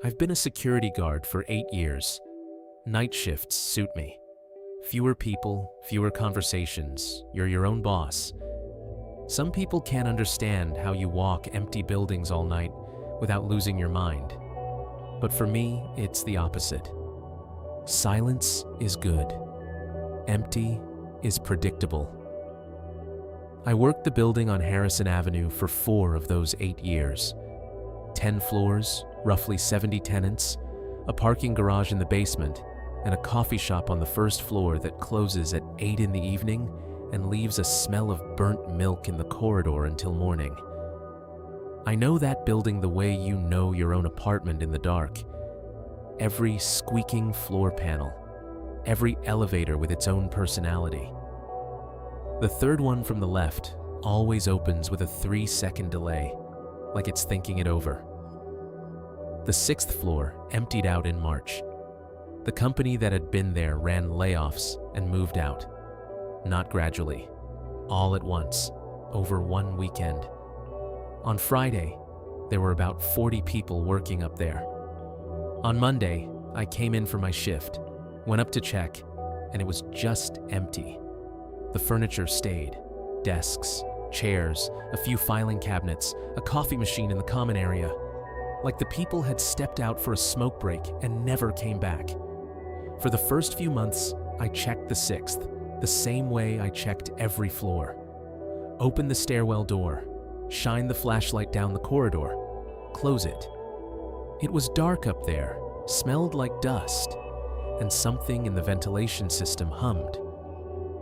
I've been a security guard for 8 years. Night shifts suit me. Fewer people, fewer conversations. You're your own boss. Some people can't understand how you walk empty buildings all night without losing your mind. But for me, it's the opposite. Silence is good. Empty is predictable. I worked the building on Harrison Avenue for 4 of those 8 years. 10 floors, roughly 70 tenants, a parking garage in the basement, and a coffee shop on the first floor that closes at 8 in the evening and leaves a smell of burnt milk in the corridor until morning. I know that building the way you know your own apartment in the dark. Every squeaking floor panel, every elevator with its own personality. The third one from the left always opens with a 3-second delay, like it's thinking it over. The 6th floor emptied out in March. The company that had been there ran layoffs and moved out. Not gradually, all at once, over one weekend. On Friday, there were about 40 people working up there. On Monday, I came in for my shift, went up to check, and it was just empty. The furniture stayed. Desks, chairs, a few filing cabinets, a coffee machine in the common area. Like the people had stepped out for a smoke break and never came back. For the first few months, I checked the 6th, the same way I checked every floor. Open the stairwell door, shine the flashlight down the corridor, close it. It was dark up there, smelled like dust, and something in the ventilation system hummed.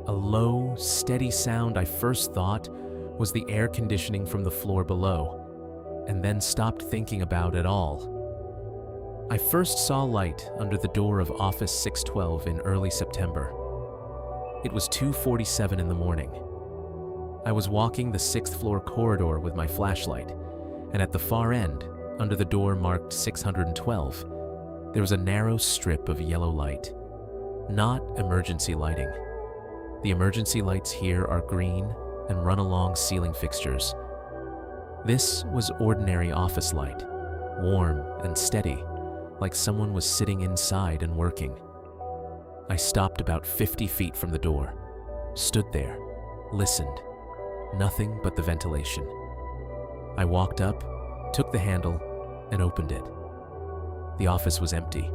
A low, steady sound I first thought was the air conditioning from the floor below, and then stopped thinking about at all. I first saw light under the door of Office 612 in early September. It was 2:47 in the morning. I was walking the 6th floor corridor with my flashlight, and at the far end, under the door marked 612, there was a narrow strip of yellow light. Not emergency lighting. The emergency lights here are green and run along ceiling fixtures. This was ordinary office light, warm and steady, like someone was sitting inside and working. I stopped about 50 feet from the door, stood there, listened. Nothing but the ventilation. I walked up, took the handle, and opened it. The office was empty.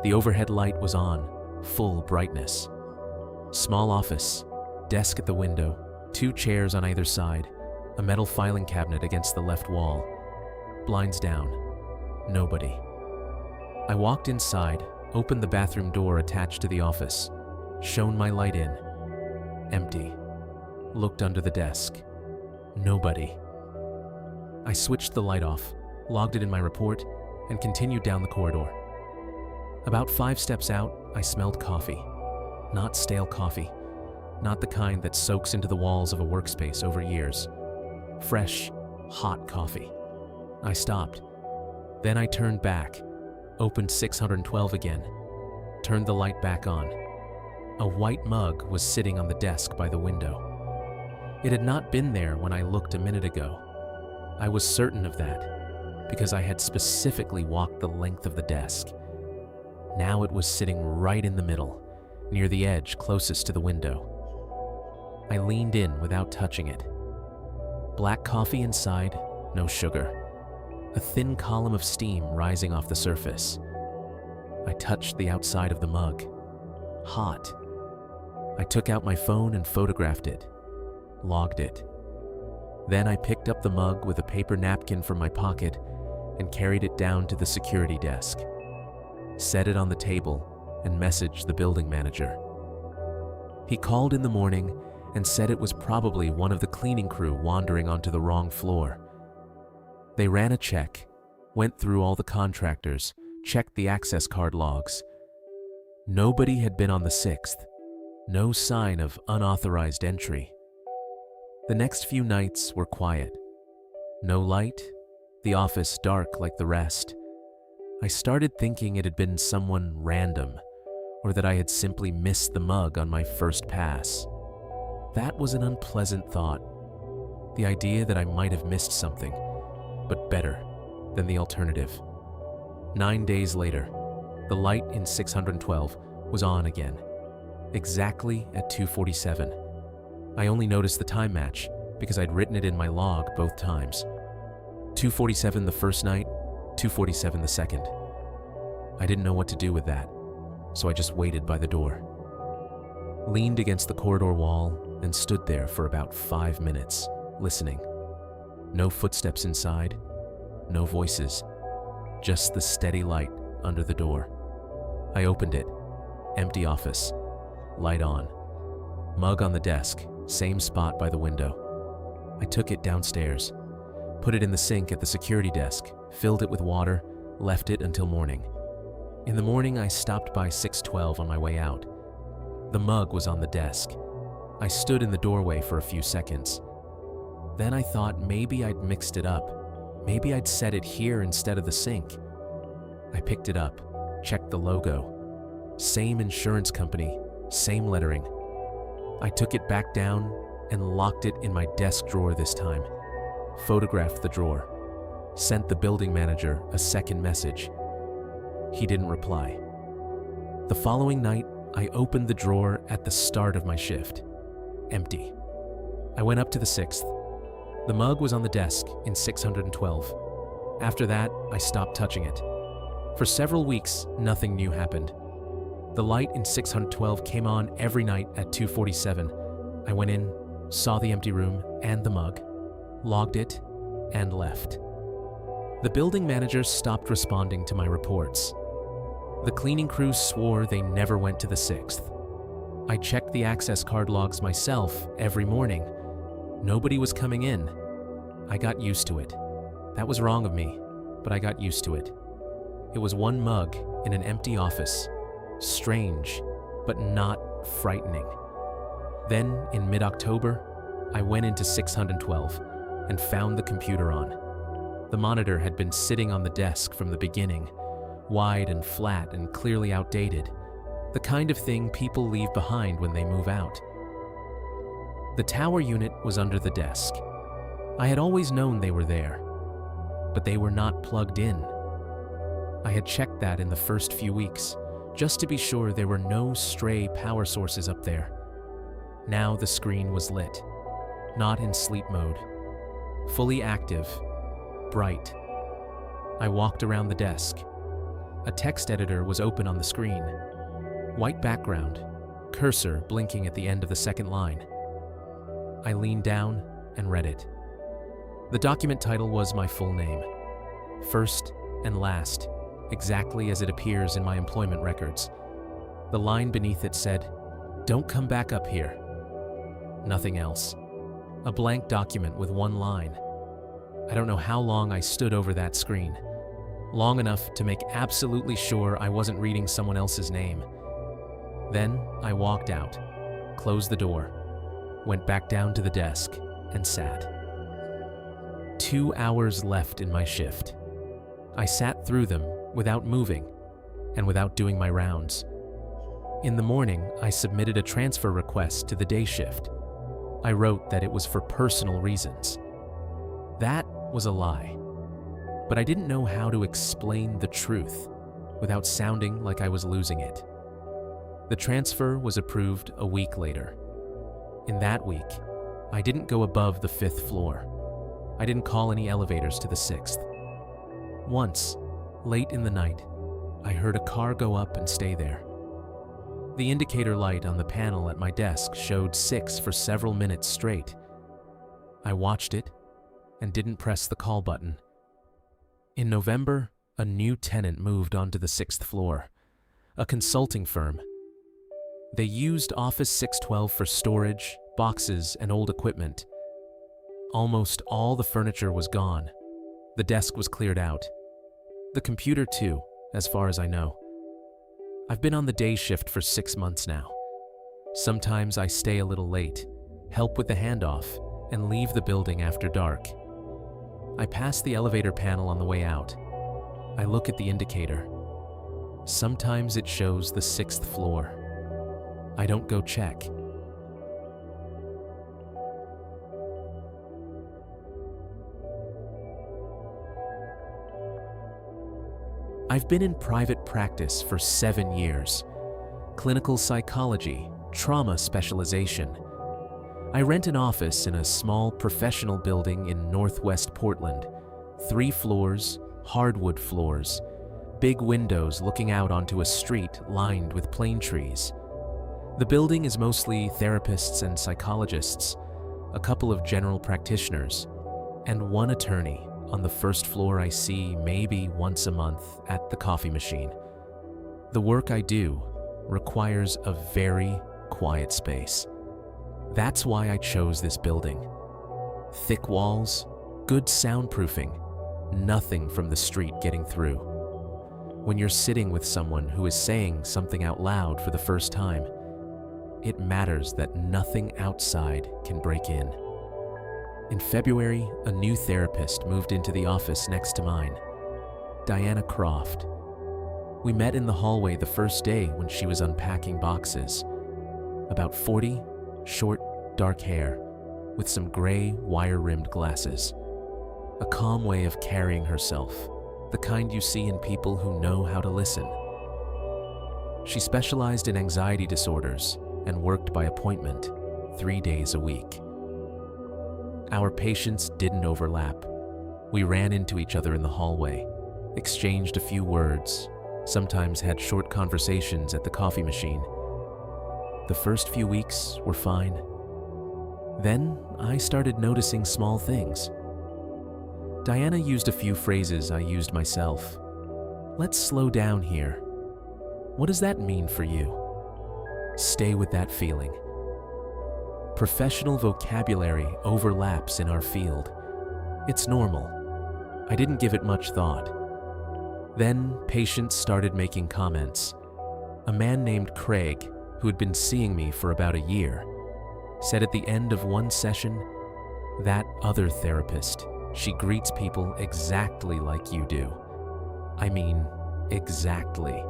The overhead light was on, full brightness. Small office, desk at the window, 2 chairs on either side, a metal filing cabinet against the left wall. Blinds down. Nobody. I walked inside, opened the bathroom door attached to the office, shone my light in. Empty. Looked under the desk. Nobody. I switched the light off, logged it in my report, and continued down the corridor. About 5 steps out, I smelled coffee. Not stale coffee. Not the kind that soaks into the walls of a workspace over years. Fresh, hot coffee. I stopped. Then I turned back, opened 612 again, turned the light back on. A white mug was sitting on the desk by the window. It had not been there when I looked a minute ago. I was certain of that, because I had specifically walked the length of the desk. Now it was sitting right in the middle, near the edge closest to the window. I leaned in without touching it. Black coffee inside, no sugar. A thin column of steam rising off the surface. I touched the outside of the mug. Hot. I took out my phone and photographed it. Logged it. Then I picked up the mug with a paper napkin from my pocket and carried it down to the security desk. Set it on the table and messaged the building manager. He called in the morning and said it was probably one of the cleaning crew wandering onto the wrong floor. They ran a check, went through all the contractors, checked the access card logs. Nobody had been on the 6th. No sign of unauthorized entry. The next few nights were quiet. No light, the office dark like the rest. I started thinking it had been someone random, or that I had simply missed the mug on my first pass. That was an unpleasant thought. The idea that I might have missed something, but better than the alternative. 9 days later, the light in 612 was on again, exactly at 2:47. I only noticed the time match because I'd written it in my log both times. 2:47 the first night, 2:47 the second. I didn't know what to do with that, so I just waited by the door. Leaned against the corridor wall and stood there for about 5 minutes, listening. No footsteps inside, no voices, just the steady light under the door. I opened it. Empty office. Light on. Mug on the desk, same spot by the window. I took it downstairs, put it in the sink at the security desk, filled it with water, left it until morning. In the morning, I stopped by 612 on my way out. The mug was on the desk. I stood in the doorway for a few seconds. Then I thought maybe I'd mixed it up. Maybe I'd set it here instead of the sink. I picked it up, checked the logo. Same insurance company, same lettering. I took it back down and locked it in my desk drawer this time. Photographed the drawer. Sent the building manager a second message. He didn't reply. The following night, I opened the drawer at the start of my shift. Empty. I went up to the 6th. The mug was on the desk in 612. After that, I stopped touching it. For several weeks, nothing new happened. The light in 612 came on every night at 2:47. I went in, saw the empty room and the mug, logged it, and left. The building manager stopped responding to my reports. The cleaning crew swore they never went to the 6th. I checked the access card logs myself every morning. Nobody was coming in. I got used to it. That was wrong of me, but I got used to it. It was one mug in an empty office. Strange, but not frightening. Then, in mid-October, I went into 612 and found the computer on. The monitor had been sitting on the desk from the beginning, wide and flat and clearly outdated, the kind of thing people leave behind when they move out. The tower unit was under the desk. I had always known they were there, but they were not plugged in. I had checked that in the first few weeks, just to be sure there were no stray power sources up there. Now the screen was lit, not in sleep mode, fully active, bright. I walked around the desk. A text editor was open on the screen. White background, cursor blinking at the end of the second line. I leaned down and read it. The document title was my full name, first and last, exactly as it appears in my employment records. The line beneath it said, "Don't come back up here." Nothing else. A blank document with one line. I don't know how long I stood over that screen. Long enough to make absolutely sure I wasn't reading someone else's name. Then I walked out, closed the door, went back down to the desk, and sat. 2 hours left in my shift. I sat through them without moving and without doing my rounds. In the morning, I submitted a transfer request to the day shift. I wrote that it was for personal reasons. That was a lie, but I didn't know how to explain the truth without sounding like I was losing it. The transfer was approved a week later. In that week, I didn't go above the 5th floor. I didn't call any elevators to the 6th. Once, late in the night, I heard a car go up and stay there. The indicator light on the panel at my desk showed 6 for several minutes straight. I watched it and didn't press the call button. In November, a new tenant moved onto the 6th floor, a consulting firm. They used Office 612 for storage, boxes, and old equipment. Almost all the furniture was gone. The desk was cleared out. The computer too, as far as I know. I've been on the day shift for 6 months now. Sometimes I stay a little late, help with the handoff, and leave the building after dark. I pass the elevator panel on the way out. I look at the indicator. Sometimes it shows the 6th floor. I don't go check. I've been in private practice for 7 years. Clinical psychology, trauma specialization. I rent an office in a small professional building in Northwest Portland. 3 floors, hardwood floors, big windows looking out onto a street lined with plane trees. The building is mostly therapists and psychologists, a couple of general practitioners, and 1 attorney on the first floor I see maybe once a month at the coffee machine. The work I do requires a very quiet space. That's why I chose this building. Thick walls, good soundproofing, nothing from the street getting through. When you're sitting with someone who is saying something out loud for the first time, it matters that nothing outside can break in. In February, a new therapist moved into the office next to mine, Diana Croft. We met in the hallway the first day when she was unpacking boxes. About 40, short, dark hair, with some gray, wire-rimmed glasses. A calm way of carrying herself, the kind you see in people who know how to listen. She specialized in anxiety disorders and worked by appointment 3 days a week. Our patients didn't overlap. We ran into each other in the hallway, exchanged a few words, sometimes had short conversations at the coffee machine. The first few weeks were fine. Then I started noticing small things. Diana used a few phrases I used myself. Let's slow down here. What does that mean for you? Stay with that feeling. Professional vocabulary overlaps in our field. It's normal. I didn't give it much thought. Then patients started making comments. A man named Craig, who had been seeing me for about a year, said at the end of one session, "That other therapist, she greets people exactly like you do." I mean, exactly.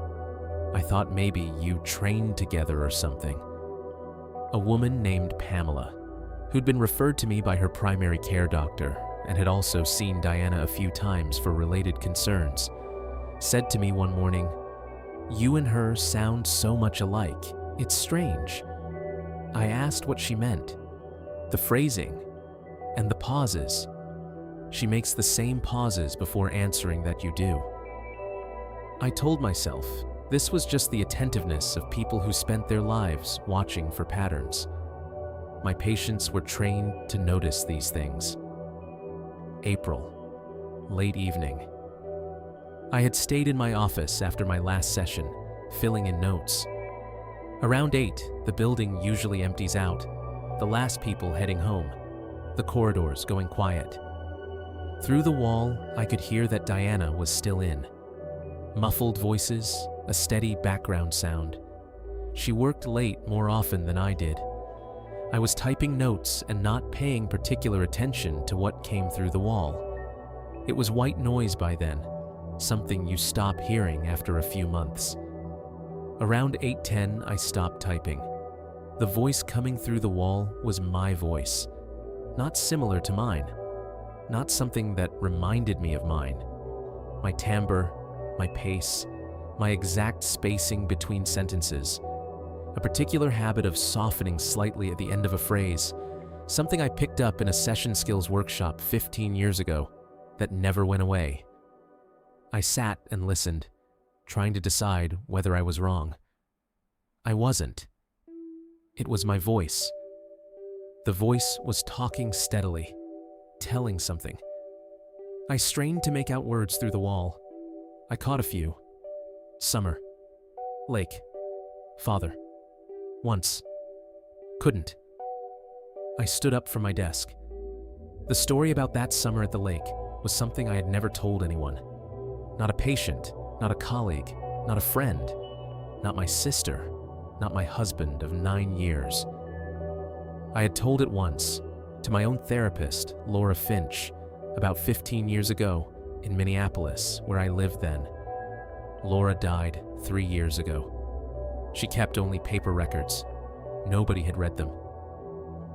I thought maybe you trained together or something. A woman named Pamela, who'd been referred to me by her primary care doctor and had also seen Diana a few times for related concerns, said to me one morning, "You and her sound so much alike. It's strange." I asked what she meant. The phrasing and the pauses. She makes the same pauses before answering that you do. I told myself this was just the attentiveness of people who spent their lives watching for patterns. My patients were trained to notice these things. April, late evening. I had stayed in my office after my last session, filling in notes. Around 8, the building usually empties out, the last people heading home, the corridors going quiet. Through the wall, I could hear that Diana was still in. Muffled voices, a steady background sound. She worked late more often than I did. I was typing notes and not paying particular attention to what came through the wall. It was white noise by then, something you stop hearing after a few months. Around 8:10, I stopped typing. The voice coming through the wall was my voice, not similar to mine, not something that reminded me of mine. My timbre, my pace, my exact spacing between sentences, a particular habit of softening slightly at the end of a phrase, something I picked up in a session skills workshop 15 years ago that never went away. I sat and listened, trying to decide whether I was wrong. I wasn't. It was my voice. The voice was talking steadily, telling something. I strained to make out words through the wall. I caught a few. Summer. Lake. Father. Once. Couldn't. I stood up from my desk. The story about that summer at the lake was something I had never told anyone. Not a patient, not a colleague, not a friend, not my sister, not my husband of 9 years. I had told it once, to my own therapist, Laura Finch, about 15 years ago in Minneapolis, where I lived then. Laura died 3 years ago. She kept only paper records. Nobody had read them.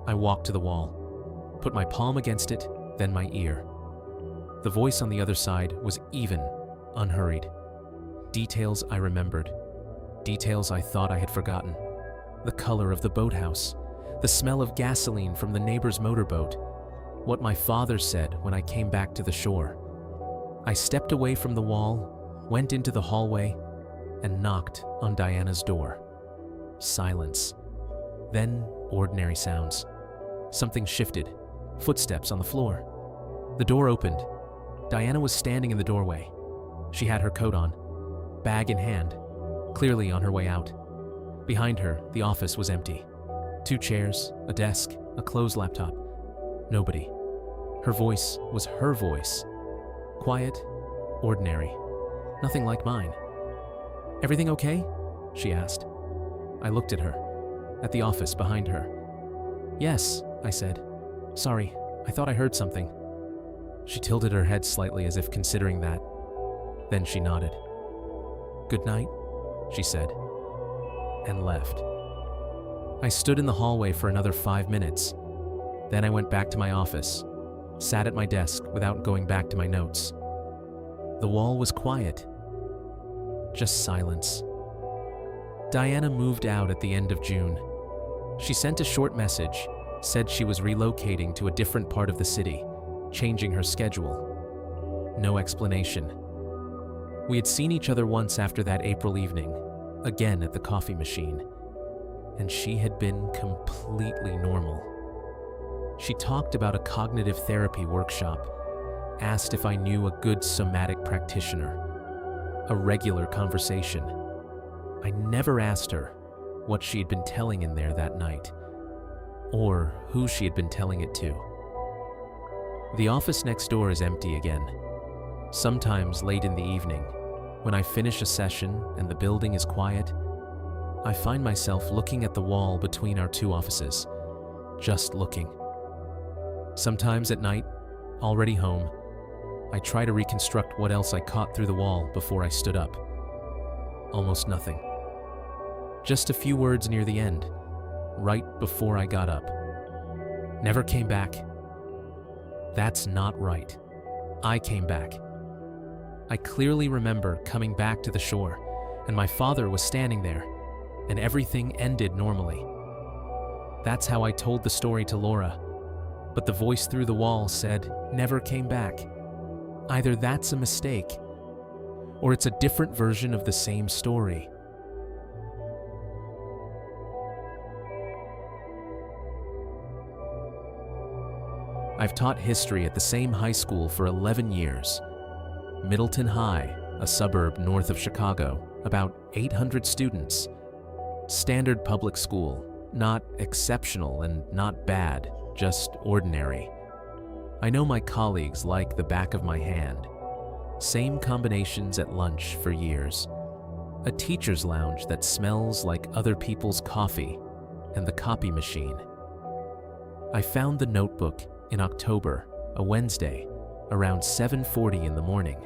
I walked to the wall, put my palm against it, then my ear. The voice on the other side was even, unhurried. Details I remembered. Details I thought I had forgotten. The color of the boathouse. The smell of gasoline from the neighbor's motorboat. What my father said when I came back to the shore. I stepped away from the wall, went into the hallway, and knocked on Diana's door. Silence. Then ordinary sounds. Something shifted. Footsteps on the floor. The door opened. Diana was standing in the doorway. She had her coat on, bag in hand, clearly on her way out. Behind her, the office was empty. 2 chairs, a desk, a closed laptop. Nobody. Her voice was her voice. Quiet, ordinary, nothing like mine. "Everything okay?" she asked. I looked at her, at the office behind her. "Yes," I said. "Sorry, I thought I heard something." She tilted her head slightly as if considering that. Then she nodded. "Good night," she said, and left. I stood in the hallway for another 5 minutes. Then I went back to my office, sat at my desk without going back to my notes. The wall was quiet. Just silence. Diana moved out at the end of June. She sent a short message, said she was relocating to a different part of the city, changing her schedule. No explanation. We had seen each other once after that April evening, again at the coffee machine, and she had been completely normal. She talked about a cognitive therapy workshop, asked if I knew a good somatic practitioner, a regular conversation. I never asked her what she had been telling in there that night, or who she had been telling it to. The office next door is empty again. Sometimes late in the evening, when I finish a session and the building is quiet, I find myself looking at the wall between our 2 offices, just looking. Sometimes at night, already home, I try to reconstruct what else I caught through the wall before I stood up. Almost nothing. Just a few words near the end, right before I got up. Never came back. That's not right. I came back. I clearly remember coming back to the shore, and my father was standing there, and everything ended normally. That's how I told the story to Laura, but the voice through the wall said, "Never came back." Either that's a mistake, or it's a different version of the same story. I've taught history at the same high school for 11 years. Middleton High, a suburb north of Chicago, about 800 students. Standard public school, not exceptional and not bad, just ordinary. I know my colleagues like the back of my hand. Same combinations at lunch for years. A teacher's lounge that smells like other people's coffee, and the copy machine. I found the notebook in October, a Wednesday, around 7:40 in the morning.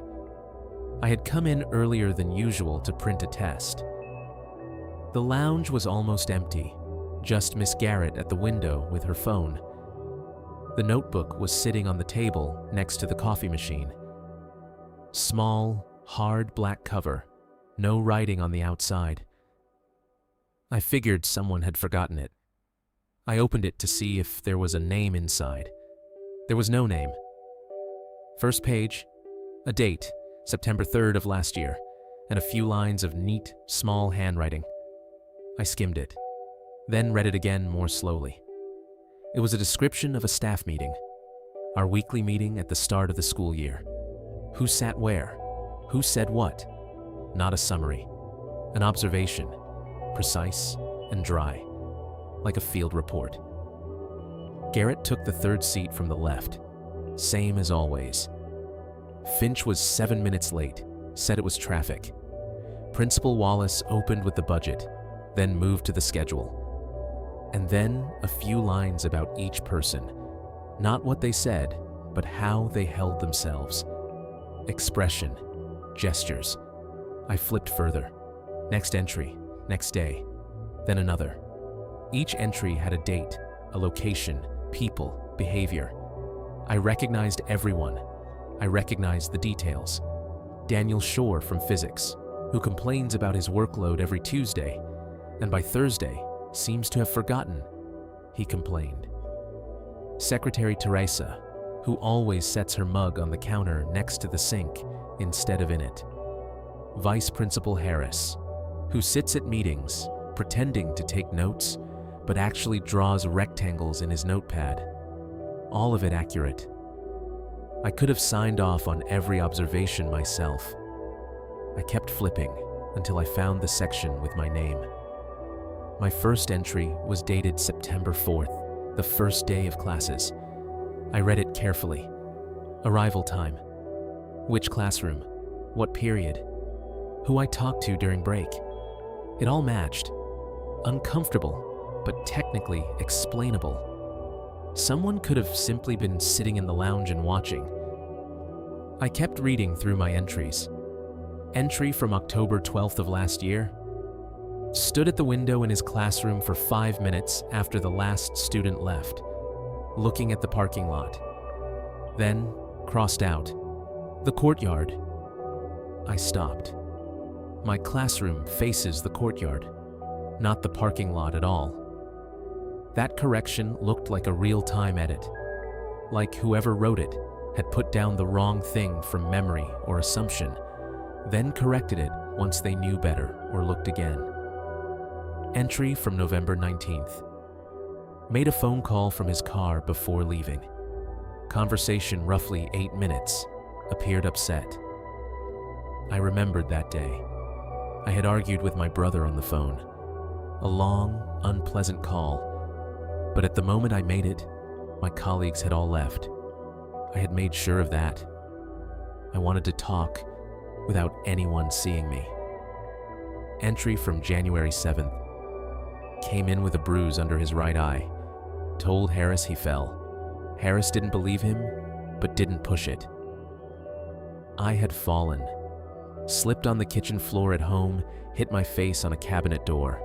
I had come in earlier than usual to print a test. The lounge was almost empty, just Miss Garrett at the window with her phone. The notebook was sitting on the table next to the coffee machine. Small, hard black cover, no writing on the outside. I figured someone had forgotten it. I opened it to see if there was a name inside. There was no name. First page, a date, September 3rd of last year, and a few lines of neat, small handwriting. I skimmed it, then read it again more slowly. It was a description of a staff meeting, our weekly meeting at the start of the school year. Who sat where? Who said what? Not a summary, an observation, precise and dry, like a field report. Garrett took the third seat from the left, same as always. Finch was 7 minutes late, said it was traffic. Principal Wallace opened with the budget, then moved to the schedule. And then a few lines about each person, not what they said, but how they held themselves. Expression, gestures. I flipped further. Next entry, next day, then another. Each entry had a date, a location, people, behavior. I recognized everyone. I recognized the details. Daniel Shore from physics, who complains about his workload every Tuesday, and by Thursday seems to have forgotten he complained. Secretary Teresa, who always sets her mug on the counter next to the sink instead of in it. Vice Principal Harris, who sits at meetings pretending to take notes, but actually draws rectangles in his notepad. All of it accurate. I could have signed off on every observation myself. I kept flipping until I found the section with my name. My first entry was dated September 4th, the first day of classes. I read it carefully. Arrival time. Which classroom? What period? Who I talked to during break. It all matched. Uncomfortable, but technically explainable. Someone could have simply been sitting in the lounge and watching. I kept reading through my entries. Entry from October 12th of last year. Stood at the window in his classroom for 5 minutes after the last student left, looking at the parking lot. Then crossed out. The courtyard. I stopped. My classroom faces the courtyard, not the parking lot at all. That correction looked like a real-time edit, like whoever wrote it had put down the wrong thing from memory or assumption, then corrected it once they knew better or looked again. Entry from November 19th. Made a phone call from his car before leaving. Conversation roughly 8 minutes. Appeared upset. I remembered that day. I had argued with my brother on the phone. A long, unpleasant call. But at the moment I made it, my colleagues had all left. I had made sure of that. I wanted to talk without anyone seeing me. Entry from January 7th. Came in with a bruise under his right eye. Told Harris he fell. Harris didn't believe him, but didn't push it. I had fallen. Slipped on the kitchen floor at home, hit my face on a cabinet door.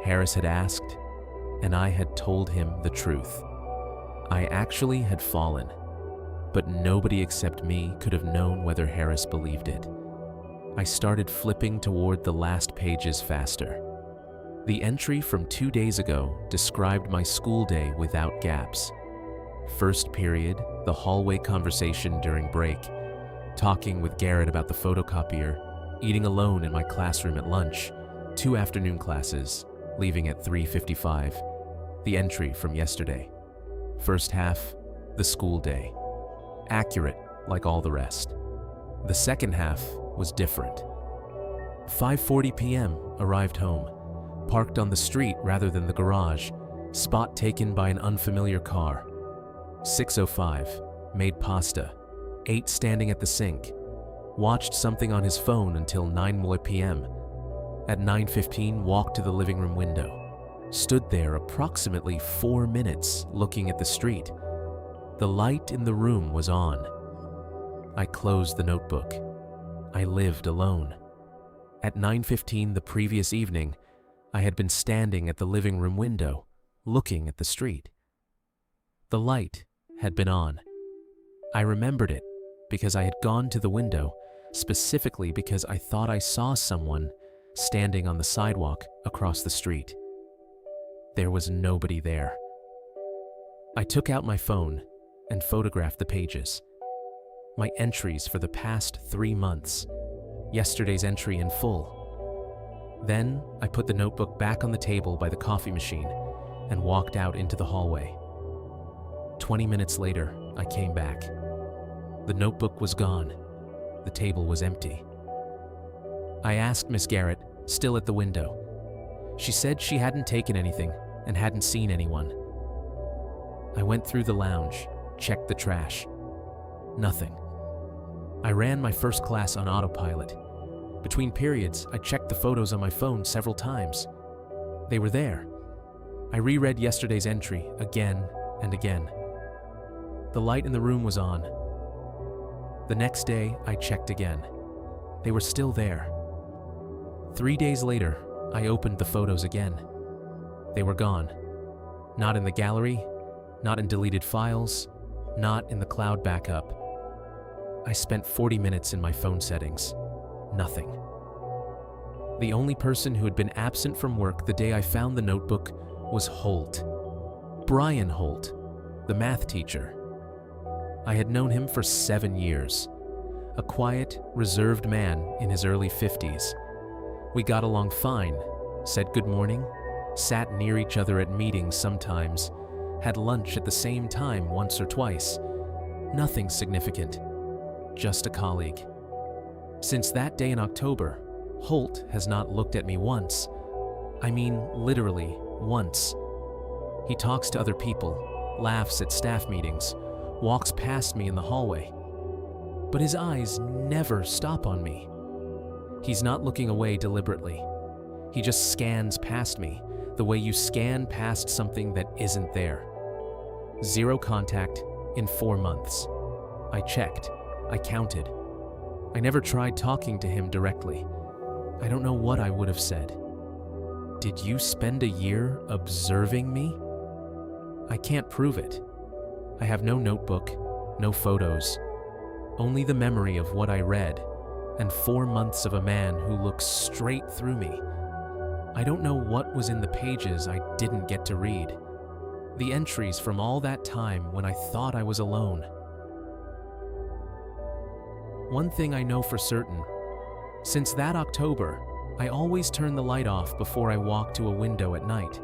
Harris had asked, and I had told him the truth. I actually had fallen, but nobody except me could have known whether Harris believed it. I started flipping toward the last pages faster. The entry from 2 days ago described my school day without gaps. First period, the hallway conversation during break, talking with Garrett about the photocopier, eating alone in my classroom at lunch, 2 afternoon classes, leaving at 3:55. The entry from yesterday. First half, the school day. Accurate, like all the rest. The second half was different. 5:40 p.m. arrived home. Parked on the street rather than the garage. Spot taken by an unfamiliar car. 6:05, made pasta. Ate standing at the sink. Watched something on his phone until 9 p.m. At 9:15, walked to the living room window. Stood there approximately 4 minutes looking at the street. The light in the room was on. I closed the notebook. I lived alone. At 9:15 the previous evening, I had been standing at the living room window, looking at the street. The light had been on. I remembered it because I had gone to the window, specifically because I thought I saw someone standing on the sidewalk across the street. There was nobody there. I took out my phone and photographed the pages. My entries for the past 3 months. Yesterday's entry in full. Then I put the notebook back on the table by the coffee machine and walked out into the hallway. 20 minutes later, I came back. The notebook was gone. The table was empty. I asked Miss Garrett, still at the window. She said she hadn't taken anything and hadn't seen anyone. I went through the lounge, checked the trash. Nothing. I ran my first class on autopilot. Between periods, I checked the photos on my phone several times. They were there. I reread yesterday's entry again and again. The light in the room was on. The next day, I checked again. They were still there. 3 days later, I opened the photos again. They were gone. Not in the gallery, not in deleted files, not in the cloud backup. I spent 40 minutes in my phone settings. Nothing. The only person who had been absent from work the day I found the notebook was Holt. Brian Holt, the math teacher. I had known him for 7 years. A quiet, reserved man in his early 50s. We got along fine, said good morning, sat near each other at meetings sometimes, had lunch at the same time once or twice. Nothing significant, just a colleague. Since that day in October, Holt has not looked at me once. I mean, literally, once. He talks to other people, laughs at staff meetings, walks past me in the hallway. But his eyes never stop on me. He's not looking away deliberately. He just scans past me, the way you scan past something that isn't there. 0 contact in 4 months. I checked. I counted. I never tried talking to him directly. I don't know what I would have said. Did you spend a year observing me? I can't prove it. I have no notebook, no photos, only the memory of what I read, and 4 months of a man who looks straight through me. I don't know what was in the pages I didn't get to read. The entries from all that time when I thought I was alone. One thing I know for certain, since that October, I always turn the light off before I walk to a window at night.